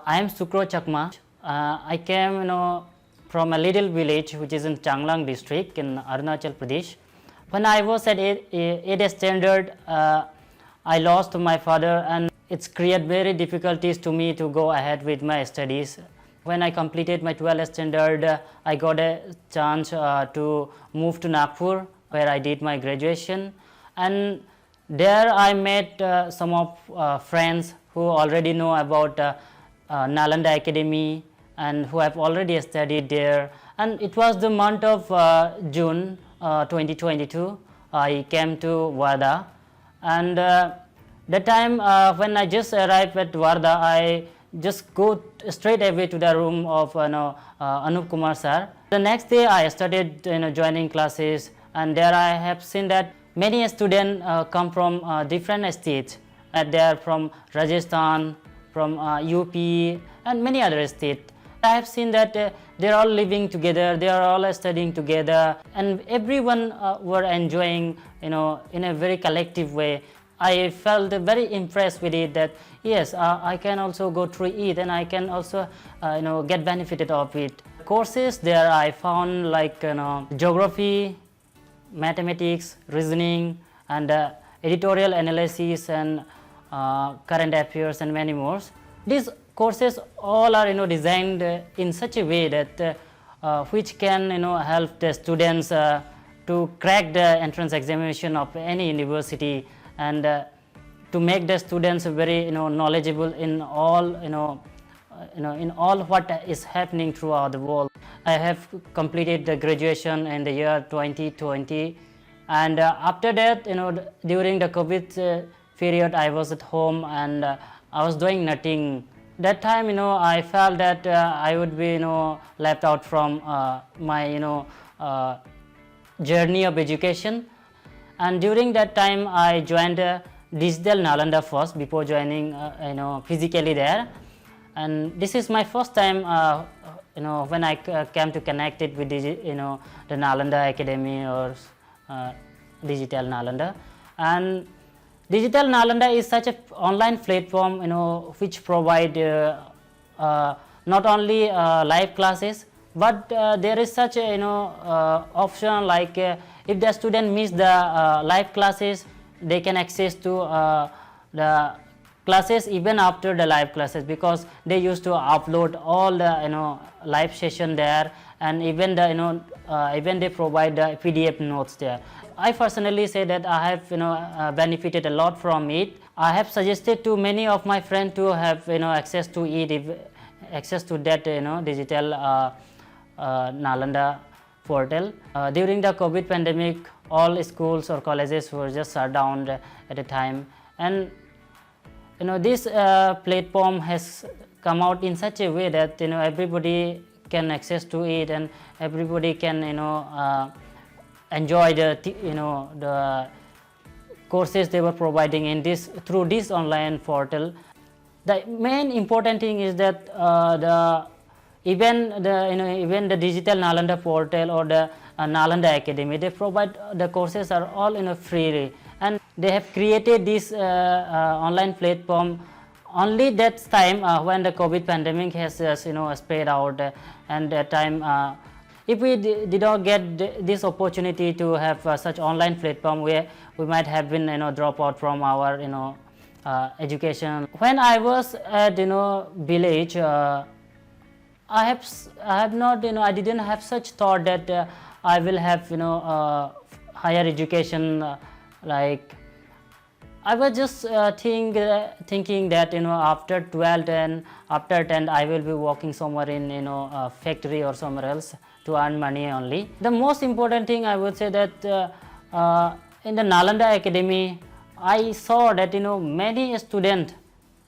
I am Sukra Chakma. I came, from a little village which is in Changlang district in Arunachal Pradesh. When I was at 8th standard, I lost my father, and it's created very difficulties to me to go ahead with my studies. When I completed my 12th standard, I got a chance to move to Nagpur, where I did my graduation, and there I met some of friends who already know about Nalanda Academy and who have already studied there. And it was the month of June 2022. I came to Wardha, and the time when I just arrived at Wardha, I just go straight away to the room of Kumar sir. The next day I started joining classes, and there I have seen that many students come from different states. They are from Rajasthan, from UP, and many other states. I have seen that they are all living together, they are all studying together, and everyone were enjoying, in a very collective way. I felt very impressed with it, that yes, I can also go through it, and I can also get benefited of it. Courses there I found like geography, mathematics, reasoning, and editorial analysis, and current affairs, and many more. These courses all are designed in such a way that which can help the students to crack the entrance examination of any university, and to make the students very knowledgeable in all in all what is happening throughout the world. I have completed the graduation in the year 2020, and after that, during the COVID period, I was at home, and I was doing nothing. That time, I felt that I would be left out from my journey of education. And during that time, I joined digital Nalanda first before joining physically there. And this is my first time when I came to connect it with the Nalanda Academy, or digital Nalanda. And digital Nalanda is such an online platform which provide not only live classes, but there is such a option like if the student miss the live classes, they can access to the classes even after the live classes, because they used to upload all the live session there, and even the even they provide the PDF notes there. I personally say that I have benefited a lot from it. I have suggested to many of my friends to have access to it, access to that digital Nalanda portal. During the COVID pandemic, all schools or colleges were just shut down at a time, and this platform has come out in such a way that everybody can access to it, and everybody can enjoy the courses they were providing in this through this online portal. The main important thing is that even the digital Nalanda portal or the Nalanda Academy, they provide the courses are all freely, and they have created this online platform only that time when the COVID pandemic has spread out, and that time if we did not get this opportunity to have such online platform, we might have been drop out from our education. When I was at village, I have not I didn't have such thought that I will have higher education. Like I was just thinking that after 12th and after 10th I will be working somewhere in a factory or somewhere else to earn money only. The most important thing I would say that in the Nalanda Academy, I saw that many students,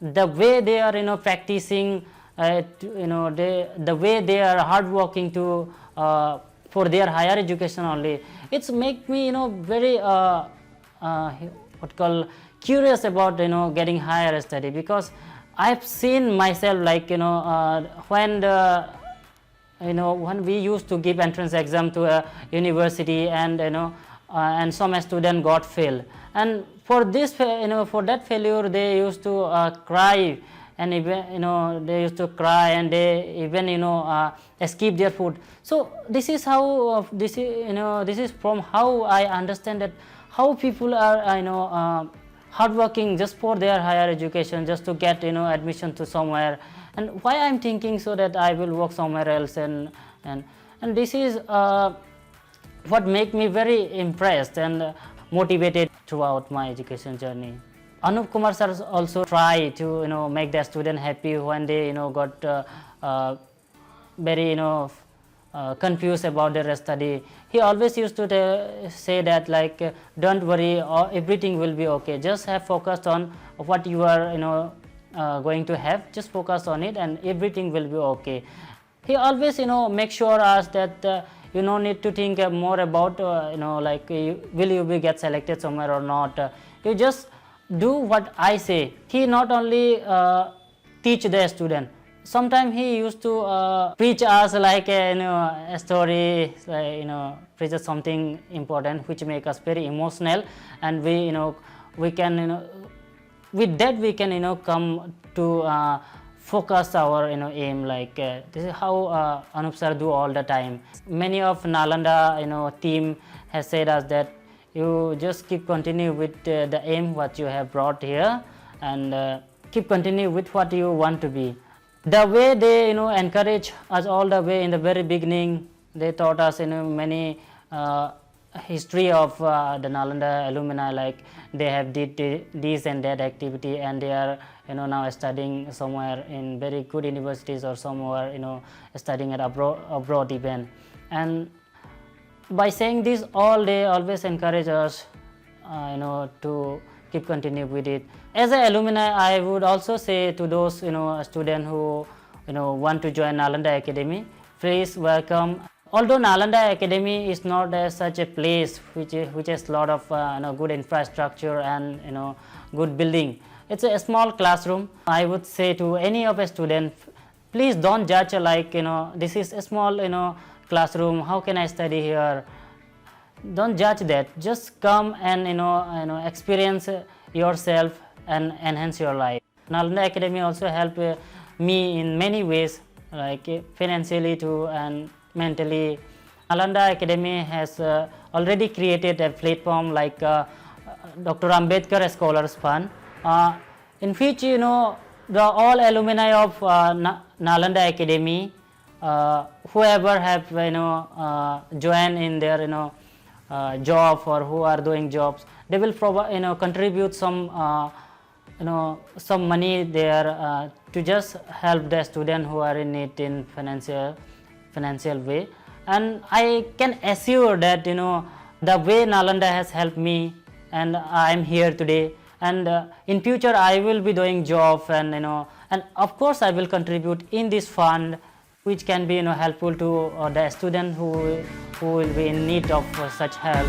the way they are practicing, the way they are hardworking to for their higher education only, it's make me very what call curious about getting higher study, because I've seen myself like when the when we used to give entrance exam to a university, and some student got fail, and for this for that failure they used to cry and even they used to cry, and they even escape their food. So this is how this is from how I understand that how people are hardworking just for their higher education, just to get admission to somewhere, and why I'm thinking so that I will work somewhere else, and this is what make me very impressed and motivated throughout my education journey. Anup Kumar sir also try to make the student happy when they got very confused about their study. He always used to say that like don't worry, everything will be okay. Just have focused on what you are going to have. Just focus on it, and everything will be okay. He always make sure us that you no need to think more about like will you be get selected somewhere or not. You just do what I say. He not only teach the student. Sometimes he used to preach us like a story, preach something important which make us very emotional, and we can with that we can come to focus our aim. Like this is how Anup sir do all the time. Many of Nalanda team has said us that you just keep continue with the aim what you have brought here, and keep continue with what you want to be. The way they encourage us all the way in the very beginning, they taught us many history of the Nalanda alumni, like they have did this and that activity, and they are now studying somewhere in very good universities, or somewhere studying at abroad even. And by saying this all, they always encourage us to keep continue with it. As an alumni, I would also say to those students who want to join Nalanda Academy, please welcome. Although Nalanda Academy is not such a place which has lot of good infrastructure and good building, it's a small classroom. I would say to any of a student, please don't judge like this is a small classroom, how can I study here. Don't judge that. Just come and experience yourself and enhance your life. Nalanda Academy also helped me in many ways, like financially too and mentally. Nalanda Academy has already created a platform like Dr. Ambedkar Scholars Fund, in which the all alumni of Nalanda Academy, whoever have joined in their job, or who are doing jobs, they will provide contribute some some money there to just help the student who are in need in financial way. And I can assure that the way Nalanda has helped me, and I am here today, and in future I will be doing job, and and of course I will contribute in this fund, which can be helpful to the student who will be in need of such help.